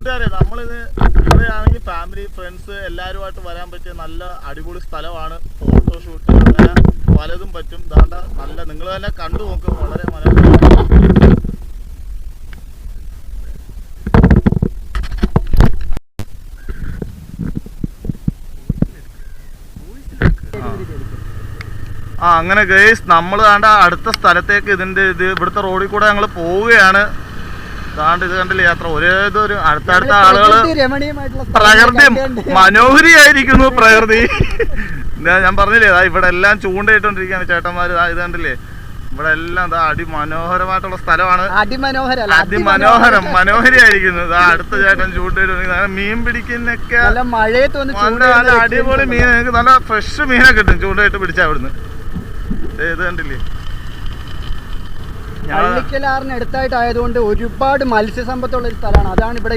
നമ്മളിത് ഇവിടെയാണെങ്കിൽ family friends എല്ലാവരുമായിട്ട് വരാൻ പറ്റിയ നല്ല അടിപൊളി സ്ഥലമാണ്. ഫോട്ടോഷൂട്ട് അങ്ങനെ പലതും പറ്റും. ദാണ്ട നല്ല നിങ്ങൾ തന്നെ കണ്ടു നോക്കും, വളരെ മനോഹരമാണ്. അങ്ങനെ ഗൈസ് നമ്മൾ ദാണ്ട അടുത്ത സ്ഥലത്തേക്ക് ഇവിടുത്തെ റോഡിൽ കൂടെ ഞങ്ങൾ പോവുകയാണ്. ദാണ്ട് ഇത് കണ്ടില്ലേ യാത്ര, ഒരേതൊരു അടുത്തടുത്ത ആളുകള് പ്രകൃതി മനോഹരിയായിരിക്കുന്നു. പ്രകൃതി ഞാൻ പറഞ്ഞില്ലേ ഇവിടെ എല്ലാം ചൂണ്ടയിട്ടോണ്ടിരിക്കുകയാണ് ചേട്ടന്മാര്. ഇത് കണ്ടില്ലേ ഇവിടെ എല്ലാം അതിമനോഹരമായിട്ടുള്ള സ്ഥലമാണ്. മനോഹരിയായിരിക്കുന്നു. അടുത്ത ചേട്ടൻ ചൂണ്ടയിട്ട് മീൻ പിടിക്കുന്നൊക്കെ നല്ല അടിപൊളി മീൻ, നിങ്ങൾക്ക് നല്ല ഫ്രഷ് മീനെ കിട്ടും ചൂണ്ടയിട്ട് പിടിച്ചാ അവിടുന്ന്. ഇത് കണ്ടില്ലേ പള്ളിക്കലാറിന് അടുത്തായിട്ടായതുകൊണ്ട് ഒരുപാട് മത്സ്യസമ്പത്തുള്ള ഒരു സ്ഥലമാണ്. അതാണ് ഇവിടെ